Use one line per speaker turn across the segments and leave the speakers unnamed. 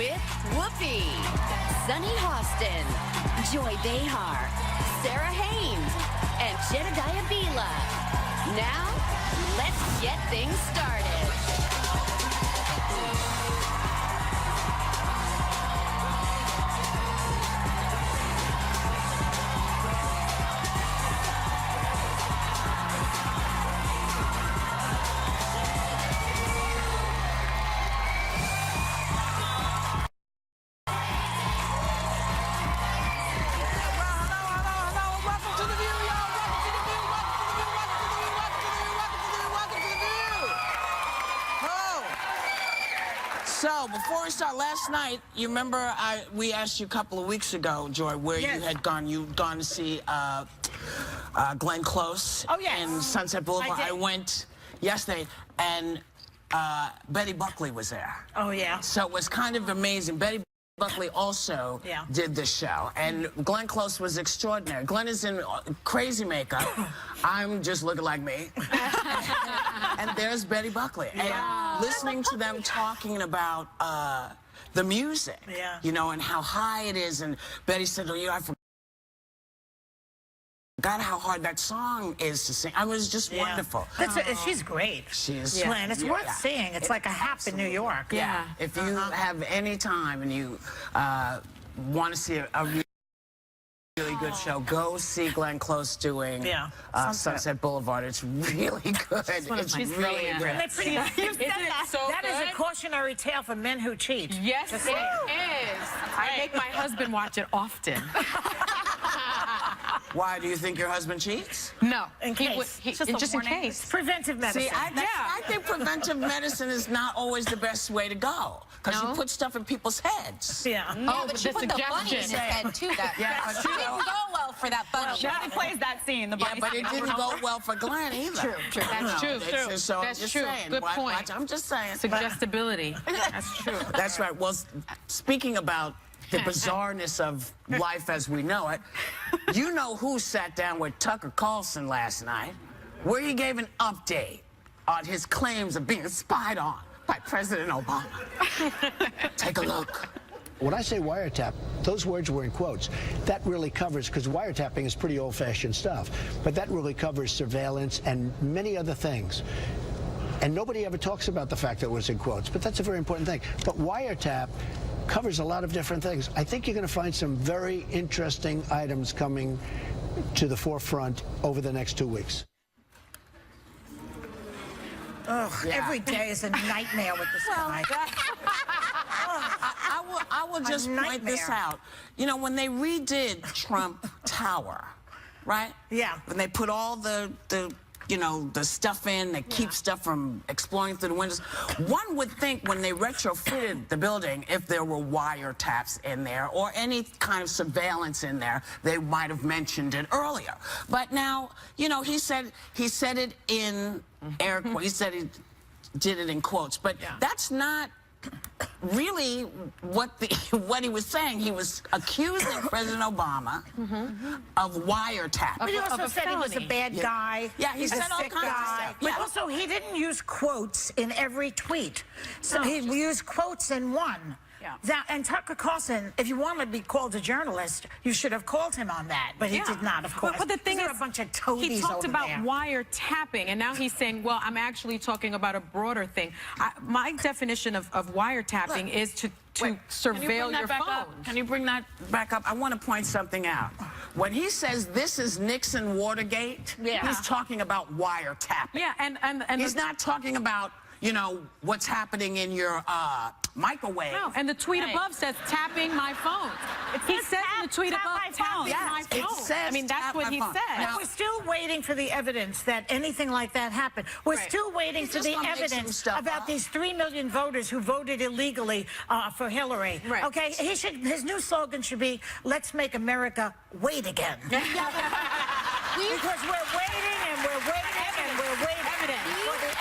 with Whoopi, Sunny Hostin, Joy Behar, Sarah Haynes, and Jedediah Bila. Now, let's get things started.
So, before we start, last night, you remember we asked you a couple of weeks ago, Joy, where you had gone. You'd gone to see Glenn Close in Sunset Boulevard. I went yesterday, and Betty Buckley was there.
Oh, yeah.
So it was kind of amazing. Betty Buckley also did the show, and Glenn Close was extraordinary. Glenn is in crazy makeup. I'm just looking like me. And there's Betty Buckley. And listening to them talking about the music, you know, and how high it is. And Betty said, oh, you know, I forgot how hard that song is to sing. I was just wonderful.
She's great.
She is.
Glenn, it's worth seeing. It's like a hap in New York.
Yeah. If you have any time and you want to see a really good show, go see Glenn Close doing Sunset Boulevard. It's really good. It's really good.
That is a cautionary tale for men who cheat.
Yes, it is. I make my husband watch it often.
Why, do you think your husband cheats?
No.
In case.
Just in case.
Preventive medicine.
See, I think preventive medicine is not always the best way to go. Because you put stuff in people's heads.
Yeah.
Oh, but you put the bunny in his head, too. That didn't go well for that bunny.
Shadi plays that scene. The bunny
but it didn't go well for Glenn either.
True.
That's true.
So
That's
I'm just
true.
saying.
Good point.
I'm just saying.
Suggestibility. That's true.
That's right. Well, speaking about the bizarreness of life as we know it, you know who sat down with Tucker Carlson last night, where he gave an update on his claims of being spied on by President Obama. Take a look.
When I say wiretap, those words were in quotes. That really covers, because wiretapping is pretty old-fashioned stuff, but that really covers surveillance and many other things. And nobody ever talks about the fact that it was in quotes, but that's a very important thing. But wiretap covers a lot of different things. I think you're going to find some very interesting items coming to the forefront over the next 2 weeks.
Every day is a nightmare with this guy.
I will just point this out. You know, when they redid Trump Tower, right?
Yeah.
When they put all the you know, the stuff in that keeps stuff from exploring through the windows. One would think when they retrofitted the building, if there were wiretaps in there or any kind of surveillance in there, they might have mentioned it earlier. But now, you know, he said it in air quotes. He said he did it in quotes, but that's not really what he was saying. He was accusing President Obama of wiretapping.
But he also said he was a bad guy.
Yeah, he said all kinds of stuff.
But also, he didn't use quotes in every tweet. So he used quotes in one. And Tucker Carlson, if you want to be called a journalist, you should have called him on that. But he did not, of course.
But the thing is,
a bunch of toadies
he talked
over
about
there.
wiretapping, and now he's saying, well, I'm actually talking about a broader thing. My definition of wiretapping is to surveil your phone.
Can you bring that back up? I want to point something out. When he says this is Nixon Watergate, he's talking about wiretapping.
Yeah, and
he's not talking about, you know, what's happening in your microwave.
No, and the tweet above says tapping my phone. He says in the tweet above, tapping my phone.
It says,
I mean, that's what he said.
Now, we're still waiting for the evidence that anything like that happened. We're still waiting for the evidence about these 3 million voters who voted illegally for Hillary. Okay, his new slogan should be, let's make America wait again. Because we're waiting and we're waiting and we're waiting for the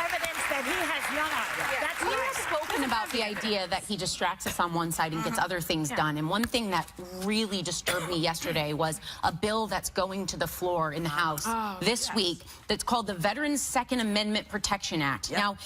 evidence that he has none of. That's
We have spoken about the idea that he distracts us on one side and gets other things done. And one thing that really disturbed me yesterday was a bill that's going to the floor in the House this week that's called the Veterans Second Amendment Protection Act. Now,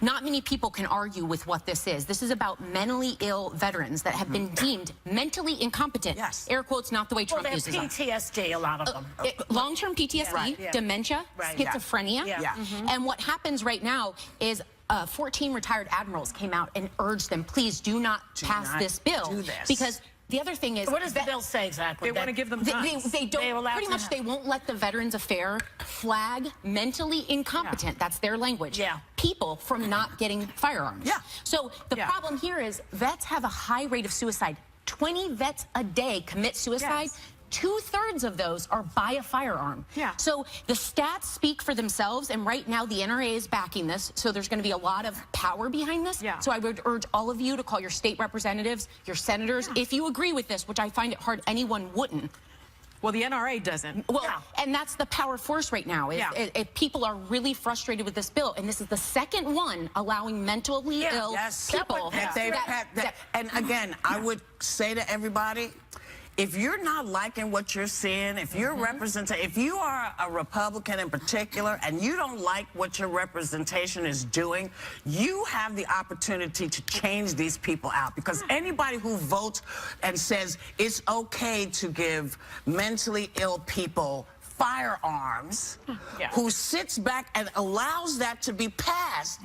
not many people can argue with what this is. This is about mentally ill veterans that have been deemed mentally incompetent.
Yes.
Air quotes, not the way Trump
Well, they have
uses them.
PTSD, a lot of them.
Long-term PTSD,
Right, yeah.
dementia,
Right.
schizophrenia.
Yeah.
And what happens right now is 14 retired admirals came out and urged them, please do not pass
not
this bill.
do this.
Because the other thing is...
What does the bill say exactly?
They want to give them guns.
They don't,
They allow
pretty
to
much
have-
they won't let the Veterans Affairs flag mentally incompetent, that's their language,
Yeah.
people from not getting firearms.
Yeah.
So the problem here is vets have a high rate of suicide. 20 vets a day commit suicide.
Yes.
2/3 of those are by a firearm.
Yeah.
So the stats speak for themselves, and right now the NRA is backing this, so there's going to be a lot of power behind this.
Yeah.
So I would urge all of you to call your state representatives, your senators, if you agree with this, which I find it hard anyone wouldn't.
Well, the NRA doesn't.
Well,
Yeah.
and that's the power force right now. Is,
Yeah.
people are really frustrated with this bill, and this is the second one allowing mentally ill
Yes.
people.
And again, I would say to everybody, if you're not liking what you're seeing, if you're if you are a Republican in particular and you don't like what your representation is doing, you have the opportunity to change these people out. Because anybody who votes and says it's okay to give mentally ill people firearms, who sits back and allows that to be passed,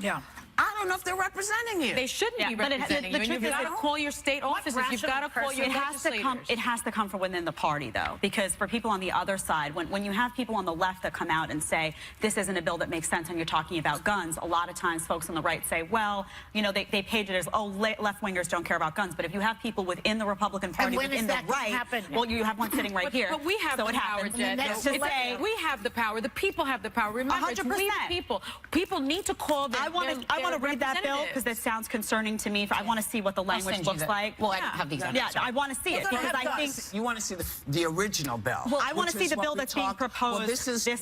I don't know if they're representing you.
They shouldn't be representing you. And you've got to call your state offices. You've got to call your legislators.
It has to come from within the party, though, because for people on the other side, when you have people on the left that come out and say this isn't a bill that makes sense and you're talking about guns, a lot of times folks on the right say, well, you know, they page it as, oh, left-wingers don't care about guns. But if you have people within the Republican Party,
when
within
is
the
that gonna
right,
happen?
well, you have one sitting right here.
But we have
so
the
it
power,
happens.
Jen.
Let's just say,
We have the power. The people have the power. Remember, it's we
100%.
people. People need to call their
I want to read that bill because that sounds concerning to me. I want to see what the language looks like.
Well, I don't have the exact.
Yeah, I want to see it because I think
you want to see the original bill.
Well, I want to
which
see
is
the
what
bill
we
that's being
talked-
proposed.
Well, this is the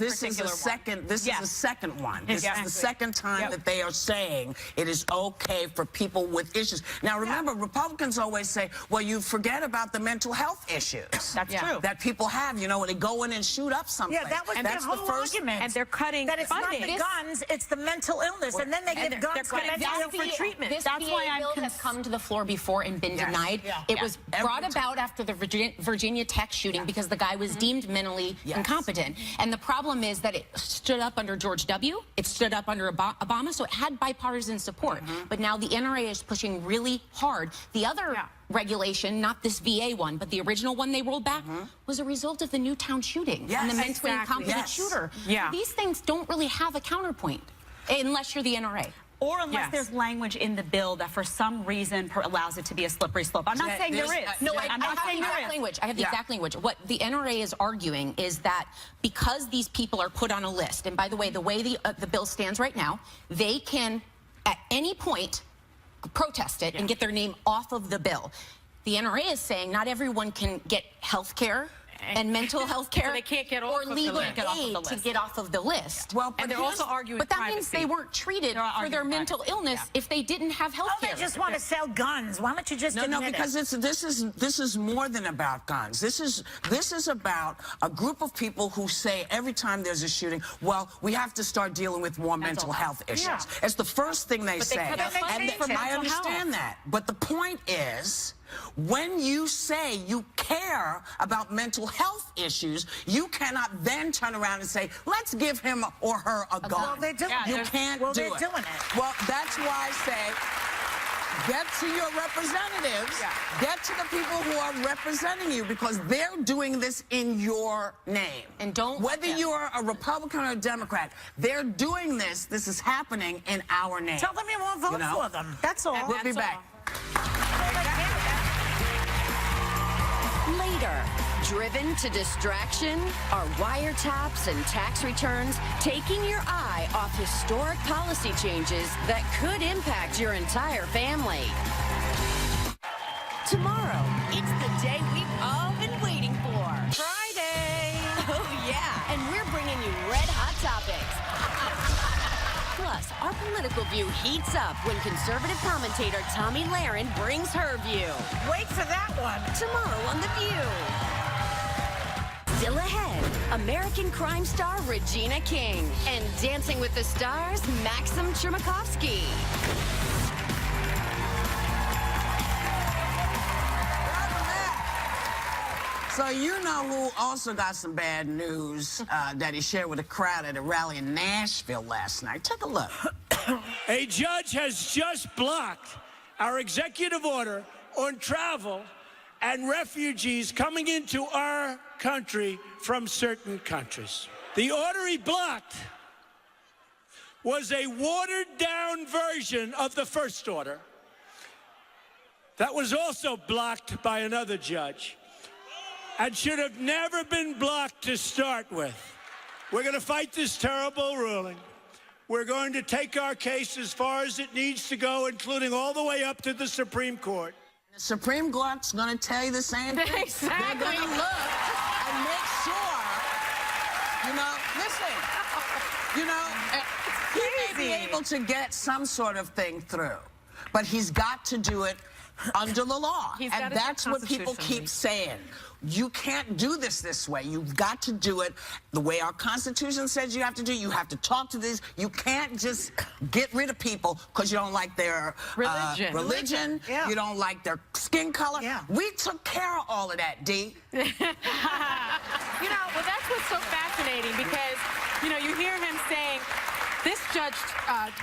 second. This is the second one. This is the second time that they are saying it is okay for people with issues. Now, remember, Republicans always say, "Well, you forget about the mental health issues."
That's true.
That people have, you know, when they go in and shoot up something.
Yeah, that was
that's
the whole argument.
And they're cutting
that it's
funding.
not the guns, it's the mental illness, and then they give guns
they're
for
cutting
mental
down
illness.
for treatment.
This
That's why
VA
I'm
bill has come to the floor before and been denied. It was brought about after the Virginia Tech shooting because the guy was deemed mentally incompetent. And the problem is that it stood up under George W. It stood up under Obama, so it had bipartisan support. But now the NRA is pushing really hard. The other regulation, not this VA one, but the original one they rolled back, was a result of the Newtown shooting and the mentally incompetent shooter.
Yeah.
So these things don't really have a counterpoint unless you're the NRA.
Or unless there's language in the bill that for some reason allows it to be a slippery slope. I'm not saying there is.
No,
I'm not saying there is.
language. I have the exact language. What the NRA is arguing is that because these people are put on a list, and by the way, the way the bill stands right now, they can at any point protest it and get their name off of the bill. The NRA is saying not everyone can get health care and mental health care
So they can't get off
or
of the
legal
list.
aid to get off of the list.
Well,
And they're also arguing
But that means
privacy.
they weren't treated for their mental illness if they didn't have health
Oh,
care.
they just want to sell guns. Why don't you just admit
No, because this is more than about guns. This is about a group of people who say every time there's a shooting, well, we have to start dealing with more mental health issues.
Yeah.
It's the first thing they say.
cut out funding for
I
mental
understand that. But the point is, when you say you care about mental health issues, you cannot then turn around and say, let's give him or her a gun.
Well, they're doing it.
You can't
Well,
do
they're
it.
doing it.
Well, that's why I say, get to your representatives, get to the people who are representing you, because they're doing this in your name.
And don't
whether you're a Republican or a Democrat, they're doing this. This is happening in our name.
Tell them you won't vote for them. That's all.
We'll be back.
Later, driven to distraction? Are wiretaps and tax returns taking your eye off historic policy changes that could impact your entire family? Tomorrow, it's the day we've all been waiting for. Friday! Oh, yeah, and we're bringing you red-hot topics. Plus, our political view heats up when conservative commentator Tomi Lahren brings her view.
Wait for that one.
Tomorrow on The View. Still ahead, American Crime star Regina King and Dancing with the Stars Maxim Chermakovsky.
So you know who also got some bad news that he shared with a crowd at a rally in Nashville last night? Take a look.
A judge has just blocked our executive order on travel and refugees coming into our country from certain countries. The order he blocked was a watered-down version of the first order that was also blocked by another judge and should have never been blocked to start with. We're going to fight this terrible ruling. We're going to take our case as far as it needs to go, including all the way up to the Supreme Court.
The Supreme Court's going to tell you the same thing.
Exactly.
They're going to look and make sure, you know, listen, you know, he may be able to get some sort of thing through, but he's got to do it under the law. And that's what people keep saying. You can't do this way. You've got to do it the way our Constitution says you have to do. You have to talk to these. You can't just get rid of people because you don't like their religion.
Yeah.
You don't like their skin color.
Yeah.
We took care of all of that, D.
You know, well, that's what's so fascinating because, you know, you hear him saying, this judge,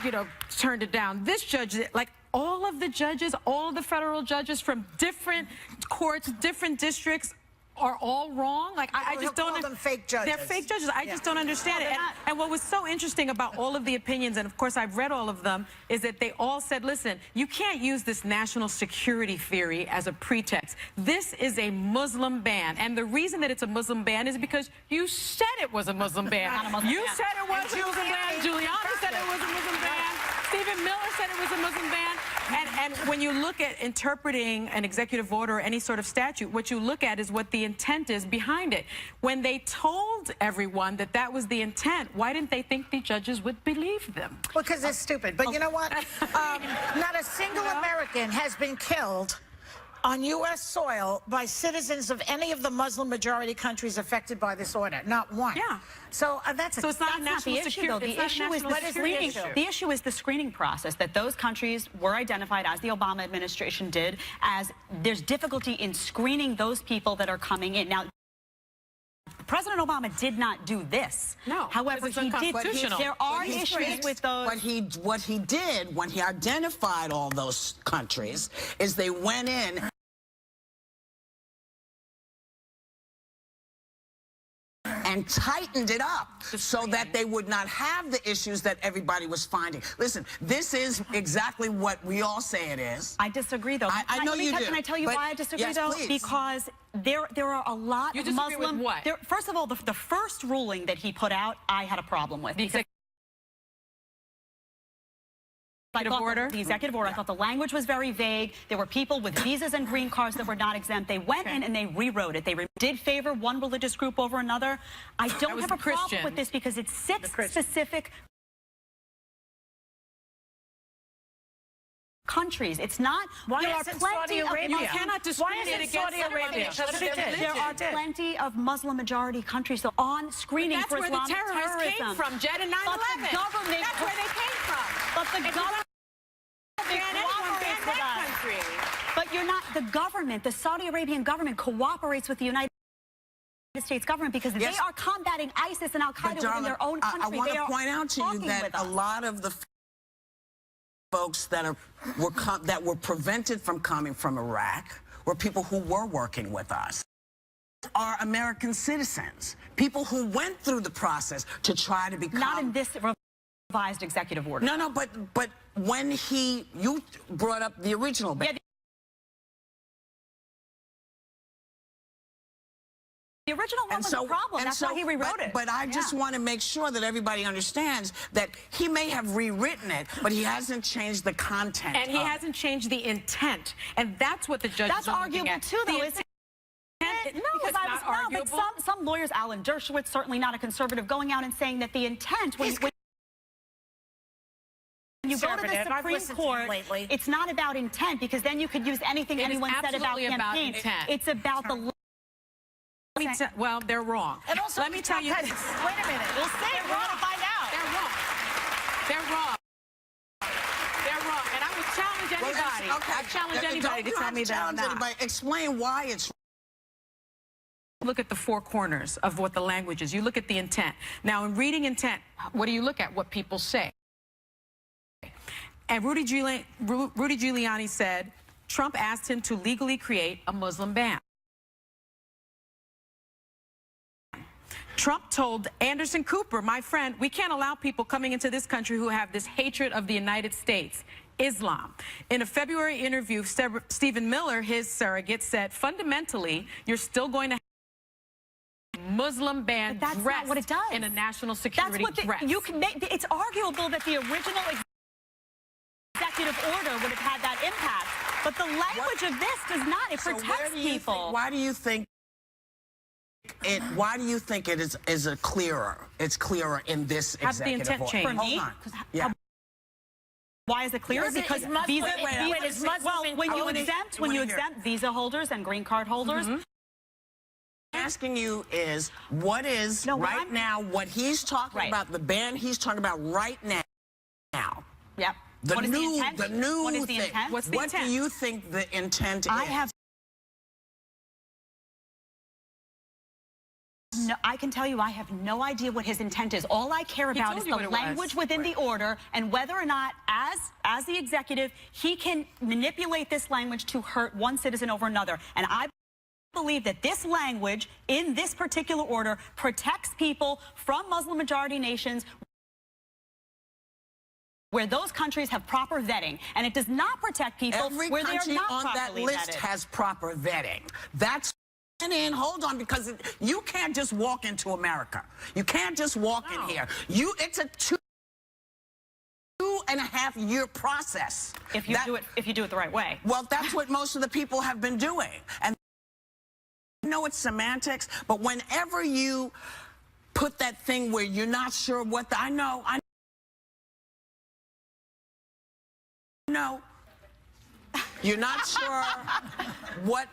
you know, turned it down. This judge, like all of the judges, all of the federal judges from different courts, different districts, are all wrong. Like I just don't.
Call them fake judges.
They're fake judges. I just don't understand it. And what was so interesting about all of the opinions, and of course I've read all of them, is that they all said, listen, you can't use this national security theory as a pretext. This is a Muslim ban, and the reason that it's a Muslim ban is because you said it was a Muslim ban. You said it was a Muslim ban. Giuliani said it was a Muslim ban. Stephen Miller said it was a Muslim ban. And when you look at interpreting an executive order or any sort of statute, what you look at is what the intent is behind it. When they told everyone that that was the intent, why didn't they think the judges would believe them?
Well, because they're stupid. But you know what? Not a single American has been killed on U.S. soil by citizens of any of the Muslim-majority countries affected by this order. Not one.
Yeah.
So that's
it's not national
the issue, though.
security.
The issue is the screening. The issue is the screening process, that those countries were identified, as the Obama administration did, as there's difficulty in screening those people that are coming in. Now, President Obama did not do this.
No.
However,
it's
he did.
unconstitutional.
There are issues with those.
But what he did when he identified all those countries is they went in and tightened it up so that they would not have the issues that everybody was finding. Listen, this is exactly what we all say it is.
I disagree, though.
I know you do.
Can I tell you why I disagree, though?
Please.
Because there are a lot of Muslim.
With what?
First of all, the first ruling that he put out, I had a problem with. The executive order. I thought the language was very vague. There were people with visas and green cards that were not exempt. They went in and they rewrote it. They did favor one religious group over another. I don't have a problem with this because it's 6 specific countries. It's not.
Why
there are
isn't
plenty
Saudi
of
Arabia?
You cannot discriminate against
Saudi Arabia?
There are plenty of Muslim-majority countries so on screening
That's
for
where
Islamic
the terrorists
terrorism.
came from, Jed, in 9/11. That's where they came from.
But the government. But you're not, the government, the Saudi Arabian government cooperates with the United States government because they are combating ISIS and Al-Qaeda within their own country.
I want to point out to you that a lot of the folks that were prevented from coming from Iraq were people who were working with us. Are American citizens, people who went through the process to try to become...
Not in this revised executive order.
No, but when you brought up the original ban.
Yeah, the original one was a problem. That's why he rewrote it.
But I just want to make sure that everybody understands that he may have rewritten it, but he hasn't changed the content.
And he hasn't changed the intent. And that's what the judges are looking at.
That's arguable, too, though, isn't it? But some lawyers, Alan Dershowitz, certainly not a conservative, going out and saying that the intent when you go to the Supreme Court, it's not about intent because then you could use anything anyone said about campaign. It's about the
well, they're wrong.
And also,
let me tell you.
wait a minute.
We'll see. We're going to find out.
They're wrong. They're wrong. They're wrong. And I would challenge anybody. I challenge anybody to tell me that.
Anybody. Explain why it's.
Look at the four corners of what the language is. You look at the intent. Now, in reading intent, what do you look at? What people say. And Rudy Giuliani said Trump asked him to legally create a Muslim ban. Trump told Anderson Cooper, my friend, we can't allow people coming into this country who have this hatred of the United States, Islam. In a February interview, Stephen Miller, his surrogate, said, fundamentally, you're still going to have a Muslim ban
but that's not what it does.
In a national security dress.
You can make, it's arguable that the original executive order would have had that impact, but the language of this does not. It protects people.
Why do you think it? Why do you think it is a clearer? It's clearer in this
Have the
executive
intent
order.
changed.
For me?
Yeah.
Why is it clearer? Because visa. Well, when you exempt visa holders and green card holders.
Asking you is what is now what he's talking about, the ban he's talking about right now.
Yep.
The new
what is the
thing.
intent?
What's the
what
intent?
do you think the intent is?
No, I can tell you I have no idea what his intent is. All I care about is the language within the order and whether or not, as the executive, he can manipulate this language to hurt one citizen over another. And I believe that this language in this particular order protects people from Muslim-majority nations where those countries have proper vetting, and it does not protect people where they are not
on that
properly
list
vetted.
has proper vetting. That's and hold on, because you can't just walk into America. You can't just walk in here. It's a 2.5 year process.
If you do it the right way.
Well, that's what most of the people have been doing. And I know it's semantics, but whenever you put that thing where you're not sure what I know. You're not sure what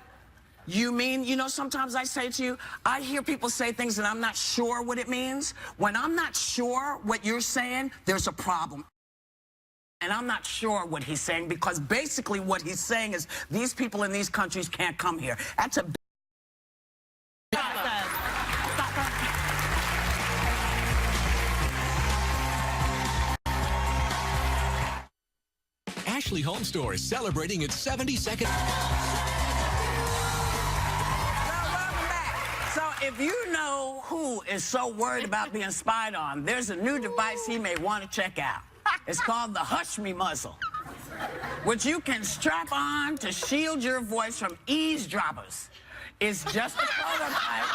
you mean. You know, sometimes I say to you, I hear people say things and I'm not sure what it means. When I'm not sure what you're saying, there's a problem. And I'm not sure what he's saying, because basically what he's saying is these people in these countries can't come here. That's a
Ashley Home Store is celebrating its 72nd.
Welcome back. So if you know who is so worried about being spied on, there's a new device he may want to check out. It's called the Hush Me muzzle, which you can strap on to shield your voice from eavesdroppers. It's just a prototype.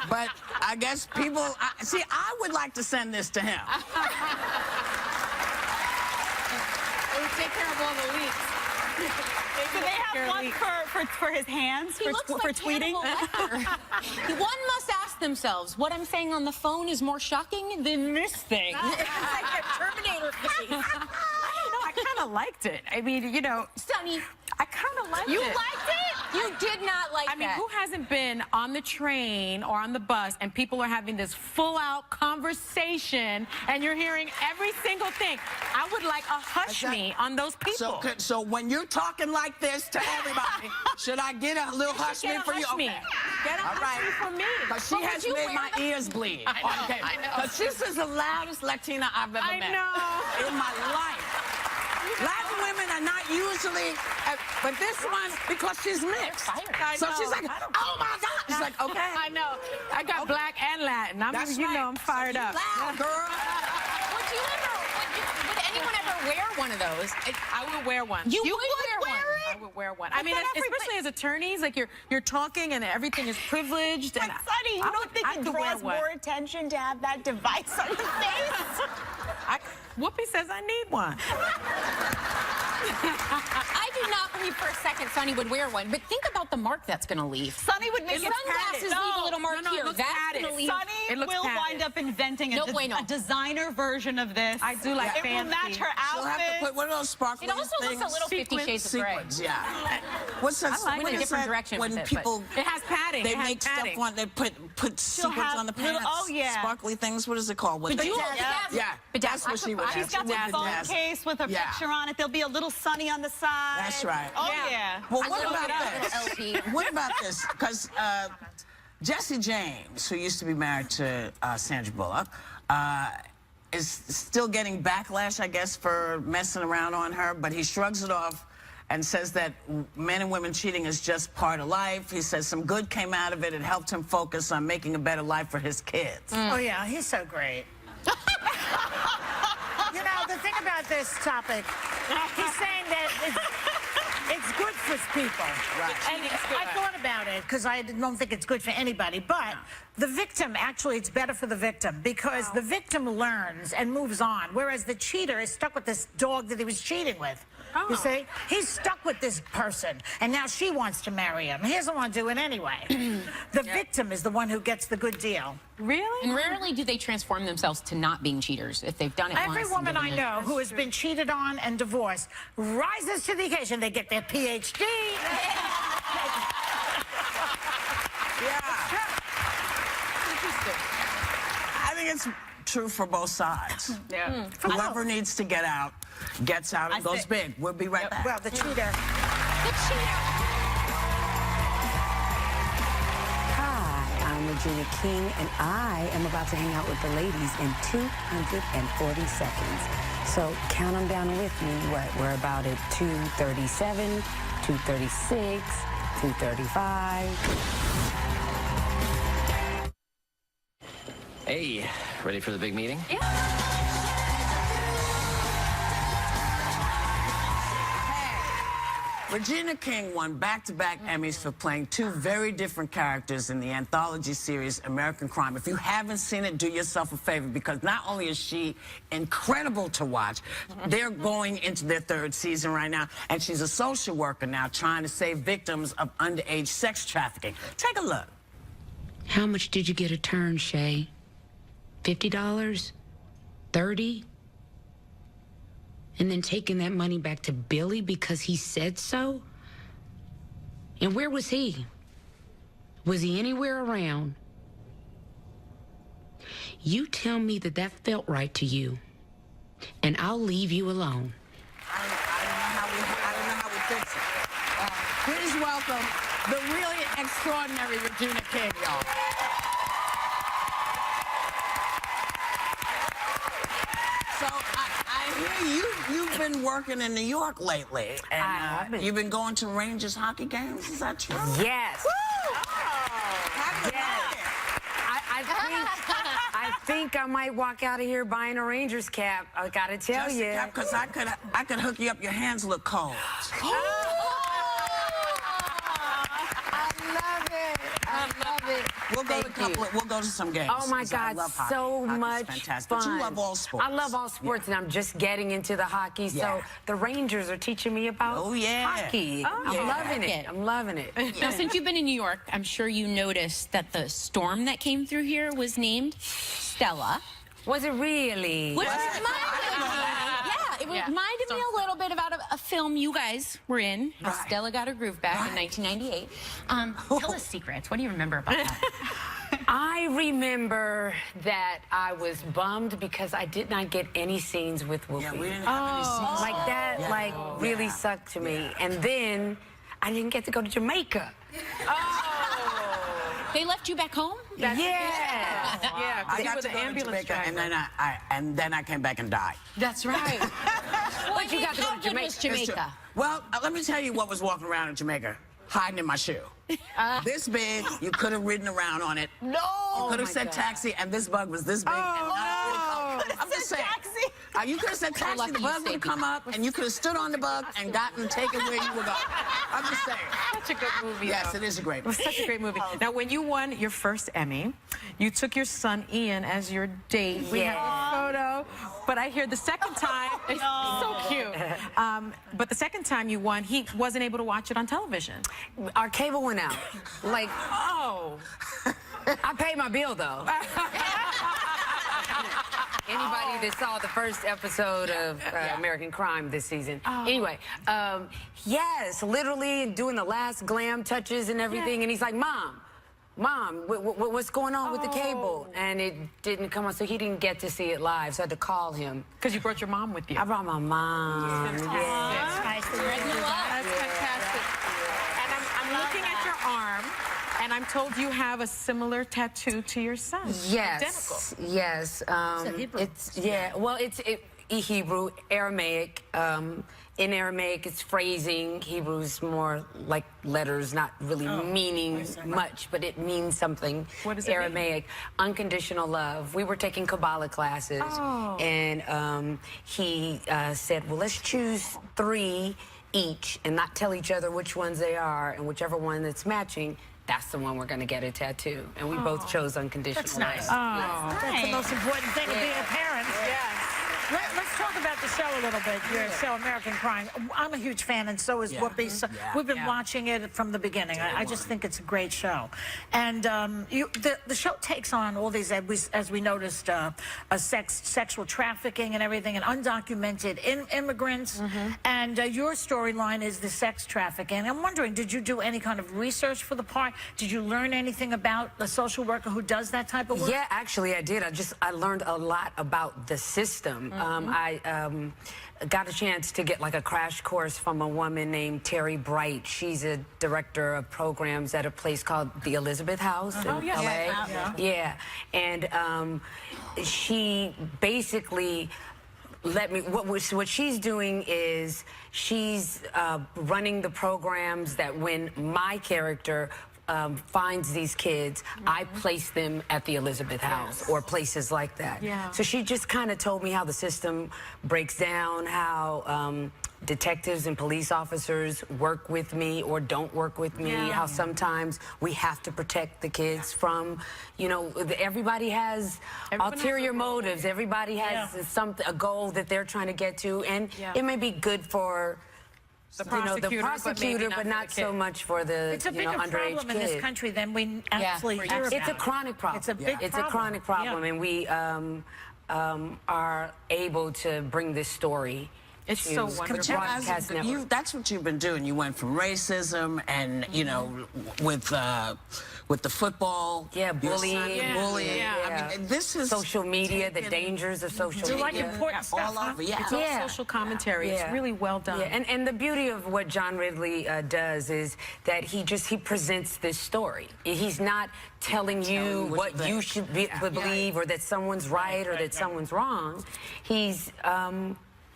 But I guess people, I would like to send this to him.
It would take care of all the leaks.
Do they have one for his hands, for tweeting?
One must ask themselves, what I'm saying on the phone is more shocking than this thing.
It's like a Terminator face.
I kind of liked it. I mean, you know,
Sonny,
I kind of liked it.
you liked it? You did not like
I mean, who hasn't been on the train or on the bus and people are having this full-out conversation and you're hearing every single thing? I would like a hush me on those people.
So when you're talking like this to everybody, should I get a little hush me for you?
Okay. Get a hush me for me.
Because she has made my ears bleed.
I know.
Because this is the loudest Latina I've ever met in my life. Latin women are not usually, but this one, because she's mixed. So she's like, oh my God. She's like, okay.
I know. I got black and Latin. I'm fired up.
Loud, girl.
Would anyone ever wear one of those?
I would wear one.
You would wear one?
I would wear one. I mean, especially as attorneys, like you're talking and everything is privileged.
But
and
Sonny, you don't think it draws more attention to have that device on your face?
Whoopi says I need one.
I do not believe for a second Sonny would wear one, but think about the mark that's going to leave.
Sonny would make
sunglasses leave a little mark here.
looks
That's
padded.
going to leave.
Sonny will wind up inventing a designer version of this.
I do like
it
fancy.
will match her
She'll have
outfit.
to put one of those sparkly
It also
things.
looks a little 50 Shades of Grey.
Sequins, yeah. What's that?
I like
what
it.
is
Different
that
direction
when
with it,
people
It has padding.
they
It has
make
padding.
stuff on. They put sequins
have
on the
little-
pants.
oh, yeah.
Sparkly things. What is it called? With
Bejeweled.
yeah. That's what she would have.
She's got the
With
phone
bedazzle.
case with her
Yeah.
picture on it. There'll be a little Sonny on the side.
That's right.
Oh, yeah.
Well,
I
what
look
about
it up,
this?
LP.
What about this? Because Jesse James, who used to be married to Sandra Bullock, is still getting backlash, I guess, for messing around on her, but he shrugs it off and says that men and women cheating is just part of life. He says some good came out of it. It helped him focus on making a better life for his kids.
Oh, yeah, he's so great. You know, the thing about this topic, he's saying that it's good for people.
Right.
And I thought about it because I don't think it's good for anybody, but the victim, actually, it's better for the victim because the victim learns and moves on, whereas the cheater is stuck with this dog that he was cheating with. You see? He's stuck with this person, and now she wants to marry him. He doesn't want to do it anyway. The victim is the one who gets the good deal.
Really?
And rarely do they transform themselves to not being cheaters if they've done it once.
Every woman I know who has been cheated on and divorced rises to the occasion. They get their PhD.
I think it's true for both sides.
Yeah.
Whoever needs to get out, gets out and goes big. We'll be right back.
Well, the cheater.
Hi, I'm Regina King, and I am about to hang out with the ladies in 240 seconds. So count them down with me. We're about at 2:37, 2:36, 2:35.
Hey, ready for the big meeting?
Regina King won back-to-back Emmys for playing two very different characters in the anthology series American Crime. If you haven't seen it, do yourself a favor, because not only is she incredible to watch, they're going into their third season right now, and she's a social worker now trying to save victims of underage sex trafficking. Take a look.
How much did you get a turn, Shay? $50? $30? And then taking that money back to Billy because he said so? And where was he? Was he anywhere around? You tell me that that felt right to you, and I'll leave you alone.
I don't know how we fix it. Please welcome the really extraordinary Regina King, y'all. So I hear you've been working in New York lately, and you've been going to Rangers hockey games. Is that true?
Yes.
Woo! How do you like it?
I think I might walk out of here buying a Rangers cap. I gotta tell
Just
you.
a cap, because I could hook you up. Your hands look cold. We'll go to some games.
Oh my
'cause I
God,
love hockey.
so
Hockey's
much
fantastic.
fun.
But you love all sports.
I love all sports, and I'm just getting into the hockey. So the Rangers are teaching me about hockey. I'm loving it. I'm loving it.
Now, since you've been in New York, I'm sure you noticed that the storm that came through here was named Stella.
Was it really?
Which reminded me, it reminded me a little bit about a film you guys were in. Stella Got Her Groove back in 1998. Tell us secrets. What do you remember about that?
I remember that I was bummed because I did not get any scenes with Whoopi.
Yeah, we didn't have any scenes.
Like that, really sucked to me. And then I didn't get to go to Jamaica.
They left you back home?
Yeah.
I got to go to Jamaica, and then I came back and died.
That's right.
But you got to go to Jamaica.
Was Jamaica?
Well, let me tell you what was walking around in Jamaica. Hiding in my shoe. This big, you could have ridden around on it.
No!
You could have said taxi, and this bug was this big. I'm just saying. You could have said taxi, the bug would have come up, and you could have stood on the bug and gotten taken where you were going. I'm just saying.
Such a good movie.
Yes,
though.
it is a great
It was
movie.
such a great movie. Now, when you won your first Emmy, you took your son Ian as your date. We have a photo. But I hear the second time, it's so cute. But the second time you won, he wasn't able to watch it on television.
Our cable went out. Like,
oh.
I paid my bill, though. Anybody that saw the first episode of American Crime this season. Anyway, yes, literally doing the last glam touches and everything. And he's like, Mom, what's going on with the cable? And it didn't come on, so he didn't get to see it live, so I had to call him.
Because you brought your mom with you.
I brought my mom.
That's nice.
That's fantastic. And I'm looking at your arm, and I'm told you have a similar tattoo to your son.
Yes.
Identical.
Yes. It's Hebrew, Aramaic. In Aramaic, it's phrasing. Hebrew's more like letters, not really meaning much, but it means something.
What does it
Aramaic, unconditional love. We were taking Kabbalah classes, and he said, well, let's choose 3 each and not tell each other which ones they are, and whichever one that's matching, that's the one we're going to get a tattoo. And we both chose unconditional
That's nice.
love.
That's the most important thing of being a parent.
Yes.
Let's talk about the show a little bit, your show, American Crime. I'm a huge fan, and so is Whoopi. So we've been watching it from the beginning. I just think it's a great show. And the show takes on all these, as we noticed, sexual trafficking and everything, and undocumented immigrants. And your storyline is the sex trafficking. I'm wondering, did you do any kind of research for the part? Did you learn anything about the social worker who does that type of work?
Yeah, actually, I did. I learned a lot about the system. I got a chance to get like a crash course from a woman named Terry Bright. She's a director of programs at a place called the Elizabeth House in LA. Yeah. And she basically let me, what she's doing is she's running the programs that when my character finds these kids, I place them at the Elizabeth House or places like that. So she just kind of told me how the system breaks down, how detectives and police officers work with me or don't work with me, how sometimes we have to protect the kids from, you know, everybody has ulterior motives. Everybody has a goal that they're trying to get to, and it may be good for the prosecutor, but not so much for the
It's a bigger
underage
problem in this country than we actually hear about.
It's a chronic problem.
It's a big problem.
It's a chronic problem, and we are able to bring this story.
It's so wonderful.
That's what you've been doing. You went from racism and, you know, with the football.
Bullying.
I mean, this is
social media, the dangers of social media.
Like important stuff.
All over,
It's all social commentary. It's really well done.
And the beauty of what John Ridley does is that he presents this story. He's not telling you what you should believe or that someone's right or that someone's wrong. He's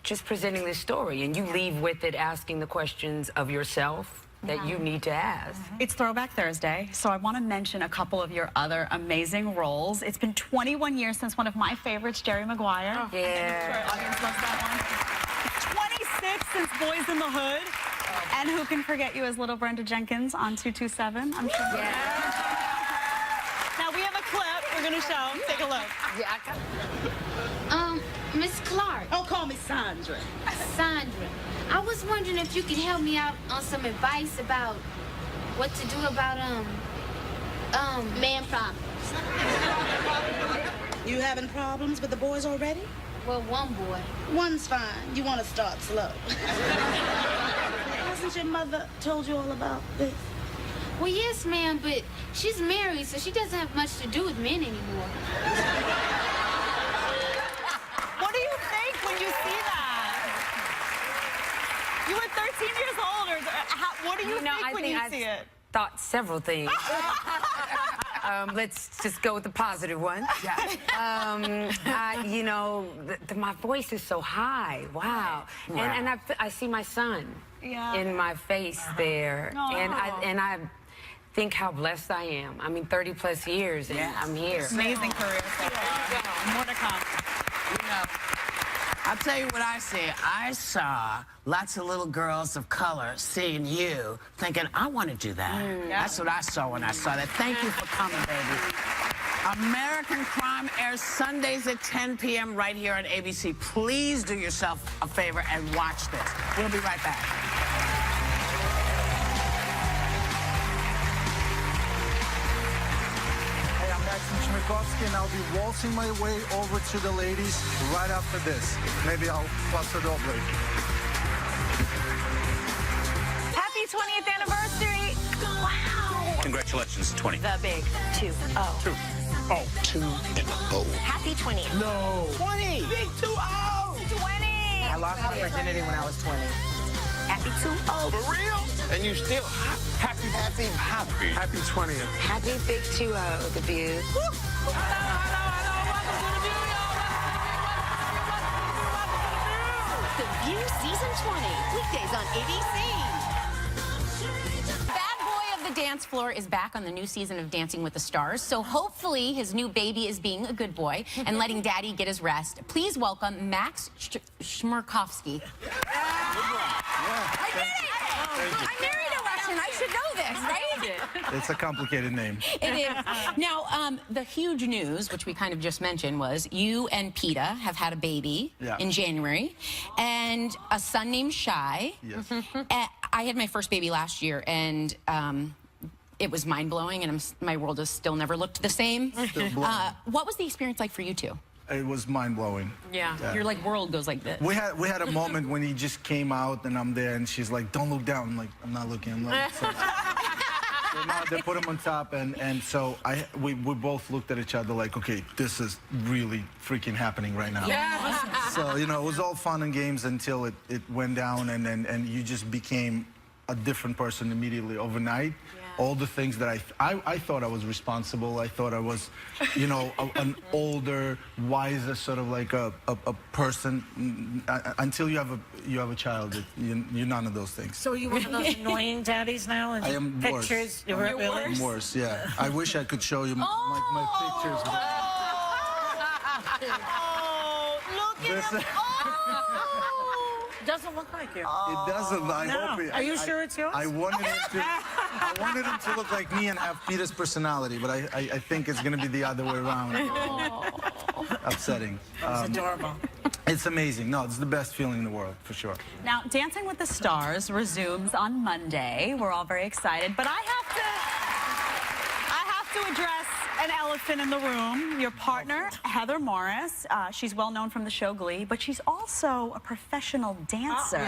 just presenting this story, and you leave with it asking the questions of yourself that you need to ask.
It's Throwback Thursday, so I want to mention a couple of your other amazing roles. It's been 21 years since one of my favorites, Jerry Maguire. I'm sure our audience loves that one. 26 since Boys in the Hood. And who can forget you as little Brenda Jenkins on 227? I'm sure. Now we have a clip we're going to show. Take a look.
Miss Clark.
Oh, call me Sandra.
Sandra. I was wondering if you could help me out on some advice about what to do about, man problems.
You having problems with the boys already?
Well, one boy.
One's fine. You want to start slow. Hasn't your mother told you all about this?
Well, yes, ma'am, but she's married, so she doesn't have much to do with men anymore.
What do you think when you see that? You were 13 years old, or what do you think when you see it?
Thought several things. Let's just go with the positive one. You know, my voice is so high. Wow. And I see my son in my face there, and I think how blessed I am. I mean, 30+ years, and I'm here.
Amazing career. More to come.
You know, I'll tell you what I see. I saw lots of little girls of color seeing you, thinking, I want to do that. That's what I saw when I saw that. Thank you for coming, baby. American Crime. Time airs Sundays at 10 p.m. right here on ABC. Please do yourself a favor and watch this. We'll be right back.
Hey, I'm Maxim Chmerkovskiy, and I'll be waltzing my way over to the ladies right after this. Maybe I'll pass it over.
Happy 20th anniversary! Wow!
Congratulations, 20.
The big 2-0.
2-0.
2-0. Happy 20th.
No.
20! Big 2-0!
20!
I lost my virginity when I was 20.
Happy 2-0.
For real? And you still happy 20th.
Happy big 2-0, The View.
The View Season 20, weekdays on ABC.
Bad boy of the dance floor is back on the new season of Dancing with the Stars, so hopefully his new baby is being a good boy and letting daddy get his rest. Please welcome Max Chmerkovskiy. I did it! I married a Russian. I should know this, right?
It's a complicated name.
It is. Now, the huge news, which we kind of just mentioned, was you and PETA have had a baby in January, and a son named Shai.
Yes.
I had my first baby last year, and it was mind-blowing, and my world has still never looked the same. What was the experience like for you two?
It was mind-blowing.
Yeah. Your world goes like this.
We had a moment when he just came out, and I'm there, and she's like, "Don't look down." I'm like, "I'm not looking." I'm like, so now they put him on top, and so we both looked at each other like, okay, this is really freaking happening right now.
Yeah.
So it was all fun and games until it went down, and you just became a different person immediately overnight. All the things that I thought I was responsible. I thought I was, an older, wiser sort of like a person. Until you have a child, you're none of those things.
So are you one of those annoying daddies now? And
I am
pictures?
worse.
Really?
I'm worse. Yeah. I wish I could show you my pictures.
Look at him. Doesn't look like you.
It doesn't. I hope it.
Are you sure it's yours?
I wanted him to look like me and have Peter's personality, but I think it's going to be the other way around. Upsetting.
It's adorable.
It's amazing. No, it's the best feeling in the world, for sure.
Now, Dancing with the Stars resumes on Monday. We're all very excited, but I have to address an elephant in the room. Your partner, Heather Morris, she's well known from the show Glee, but she's also a professional dancer.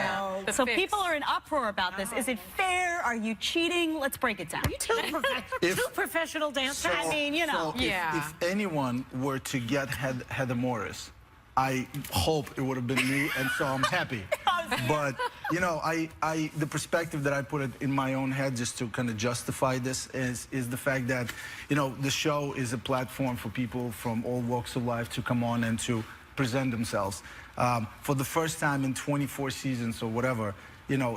So people are in uproar about this. Is it fair? Are you cheating? Let's break it down.
Two professional dancers?
So if anyone were to get Heather Morris, I hope it would have been me, and so I'm happy. But, the perspective that I put it in my own head just to kind of justify this is the fact that, the show is a platform for people from all walks of life to come on and to present themselves. For the first time in 24 seasons or whatever,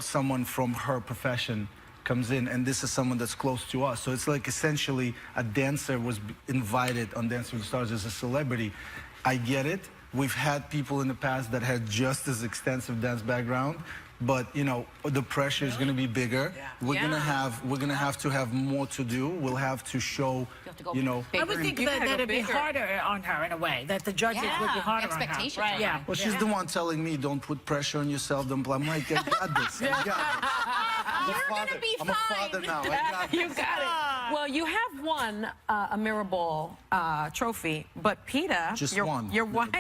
someone from her profession comes in, and this is someone that's close to us. So it's like essentially a dancer was invited on Dancing with the Stars as a celebrity. I get it. We've had people in the past that had just as extensive dance background, but the pressure is going to be bigger. We're gonna have to have more to do. We'll have to show,
I would think that it'd be harder on her in a way, that the judges would be harder on her.
Right.
Yeah.
Well, she's the one telling me, don't put pressure on yourself. Don't. I'm like, I got this. I got this. I'm a father now. I got this.
You got it. Well, you have won a Mirrorball trophy, but PETA,
Just
your
one
wife,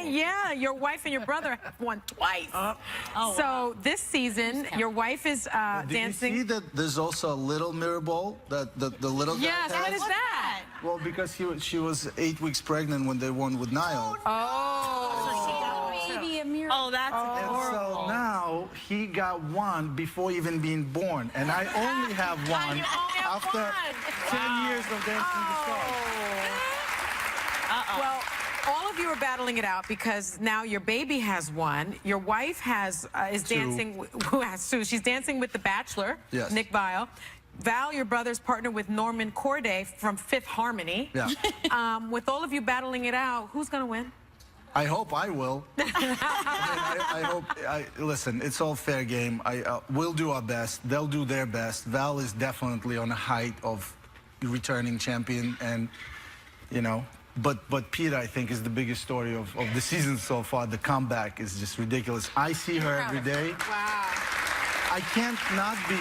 your wife and your brother have won twice. So this season, your wife is dancing.
Did you see that there's also a little Mirrorball that the little guy
Yes,
has?
what is that?
Well, because she was 8 weeks pregnant when they won with Niall.
Baby, a miracle.
Oh, that's adorable.
So now he got one before even being born, and I only have one after 10 years of Dancing with the Stars.
Well, all of you are battling it out because now your baby has one. Your wife is dancing. Who has two? She's dancing with The Bachelor, Nick Viall. Val, your brother's partner with Norman Corday from Fifth Harmony.
Yeah.
With all of you battling it out, who's going to win?
I hope I will. I hope. Listen, it's all fair game. We'll do our best. They'll do their best. Val is definitely on the height of returning champion, and But Peter, I think, is the biggest story of the season so far. The comeback is just ridiculous. I see her every day.
Wow.
I can't not be.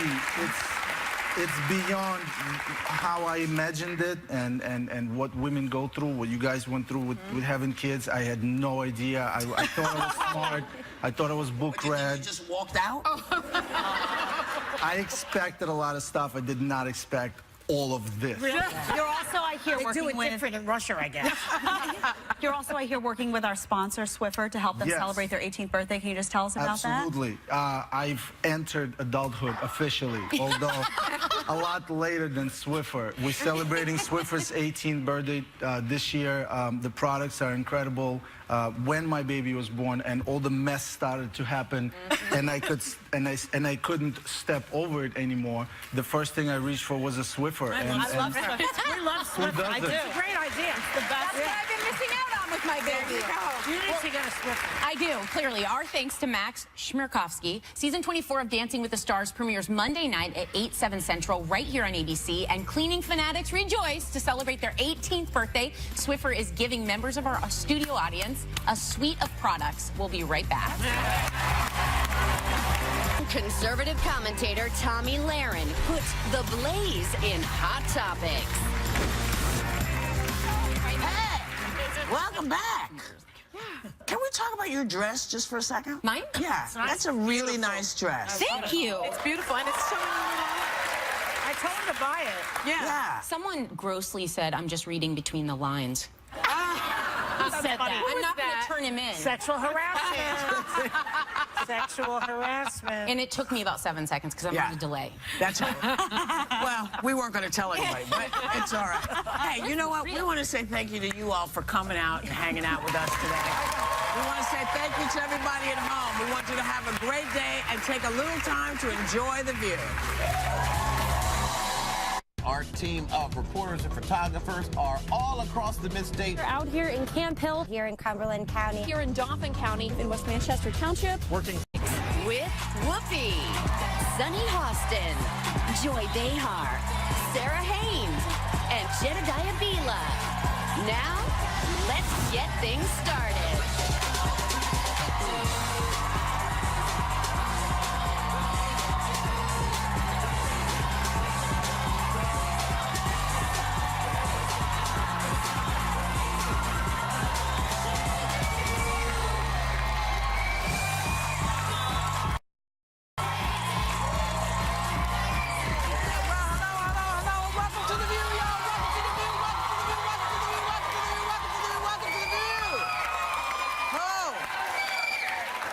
It's beyond how I imagined it and what women go through, what you guys went through with having kids. I had no idea. I thought I was smart. I thought I was book read.
You just walked out?
I expected a lot of stuff. I did not expect all of this.
Really?
You're also, I hear,
They
working
do it
with...
different in Russia, I guess.
You're also, I hear, working with our sponsor, Swiffer, to help them
Yes.
celebrate their 18th birthday. Can you just tell us about that?
Absolutely. I've entered adulthood officially, although a lot later than Swiffer. We're celebrating Swiffer's 18th birthday this year. The products are incredible. When my baby was born and all the mess started to happen, and I couldn't step over it anymore, the first thing I reached for was a Swiffer.
I love Swiffer. We love Swiffer.
I do.
It's a great idea. It's the best.
That's what I've been missing out on with my baby.
You need to get a Swiffer.
I do, clearly. Our thanks to Max Schmirkovsky. Season 24 of Dancing with the Stars premieres Monday night at 8, 7 Central right here on ABC. And cleaning fanatics rejoice to celebrate their 18th birthday. Swiffer is giving members of our studio audience a suite of products. We'll be right back.
Conservative commentator Tommy Lahren puts the blaze in Hot Topics.
Hey, welcome back. Can we talk about your dress just for a second?
Mine?
Yeah, that's a really nice dress.
Thank you.
It's beautiful, and it's so...
I told him to buy it.
Yeah.
Someone grossly said, I'm just reading between the lines.
Who said that?
I'm not going to turn him in.
Sexual harassment. Sexual harassment.
And it took me about 7 seconds because I'm on a delay.
That's right. Well, we weren't going to tell anybody, but it's all right. Hey, you know what? We want to say thank you to you all for coming out and hanging out with us today. We want to say thank you to everybody at home. We want you to have a great day and take a little time to enjoy the view.
Our team of reporters and photographers are all across the Mid-State.
We're out here in Camp Hill, here in Cumberland County,
here in Dauphin County, in West Manchester Township.
Working
with Whoopi, Sunny Hostin, Joy Behar, Sarah Haynes, and Jedediah Bila. Now, let's get things started.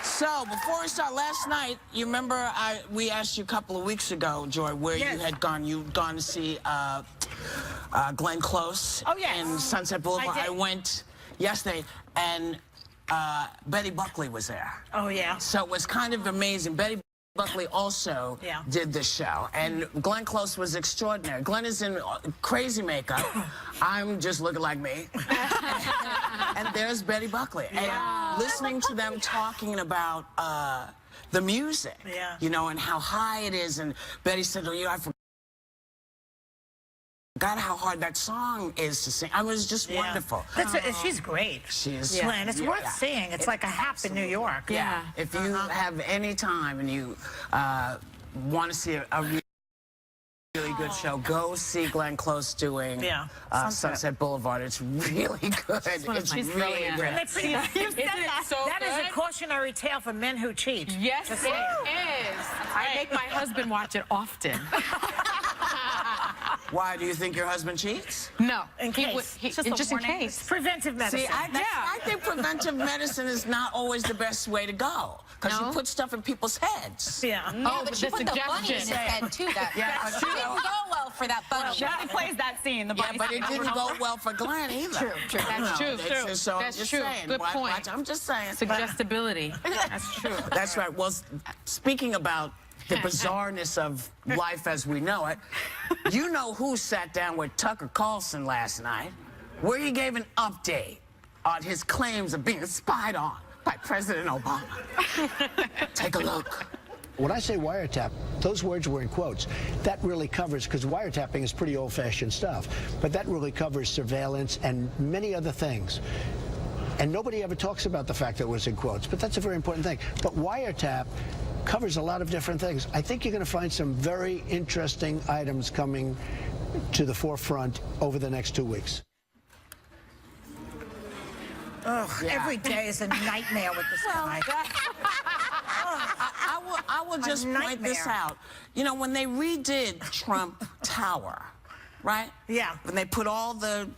So, before we start, last night, you remember we asked you a couple of weeks ago, Joy, where you had gone. You'd gone to see Glenn Close in Sunset Boulevard. I went yesterday, and Betty Buckley was there.
Oh, yeah.
So it was kind of amazing. Betty Buckley also did this show, and Glenn Close was extraordinary. Glenn is in crazy makeup. I'm just looking like me. And there's Betty Buckley. And listening to them talking about the music, you know, and how high it is. And Betty said, oh, I forgot how hard that song is to sing. I was just wonderful.
She's great.
She is.
Glenn, it's worth seeing. It's like a hap in New York.
Yeah. If you have any time and you want to see a really good show, go see Glenn Close doing Sunset Boulevard. It's really good. It's really good.
That is a cautionary tale for men who cheat.
Yes, it is. I make my husband watch it often.
Why, do you think your husband cheats?
No.
In case.
Just in case.
Preventive medicine.
See, I think preventive medicine is not always the best way to go. Because you put stuff in people's heads.
Yeah, but she put the bunny in his head, too. That didn't go well for that bunny.
She plays that scene, the bunny.
Yeah, but it didn't go well for Glenn either.
True.
That's true.
That's true.
Good point.
I'm just saying.
Suggestibility. That's true.
That's right. Well, speaking about the bizarreness of life as we know it, you know who sat down with Tucker Carlson last night, where he gave an update on his claims of being spied on by President Obama. Take a look.
When I say wiretap, those words were in quotes. That really covers, because wiretapping is pretty old-fashioned stuff, but that really covers surveillance and many other things. And nobody ever talks about the fact that it was in quotes, but that's a very important thing. But wiretap covers a lot of different things. I think you're going to find some very interesting items coming to the forefront over the next 2 weeks.
Ugh, every day is a nightmare with this guy.
I will just point this out. You know, when they redid Trump Tower, right?
Yeah.
When they put all the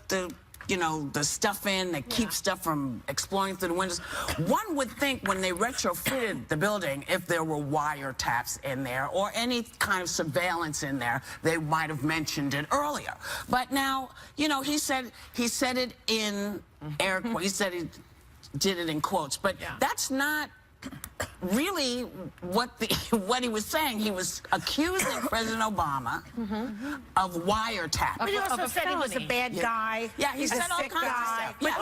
you know, the stuff in that keeps stuff from exploring through the windows. One would think when they retrofitted the building, if there were wiretaps in there or any kind of surveillance in there, they might have mentioned it earlier. But now, you know, he said it in air quotes. He said he did it in quotes, but that's not really what he was saying. He was accusing President Obama of wiretapping.
But he also said he was a bad guy.
Yeah, he said all kinds of stuff.
Yeah.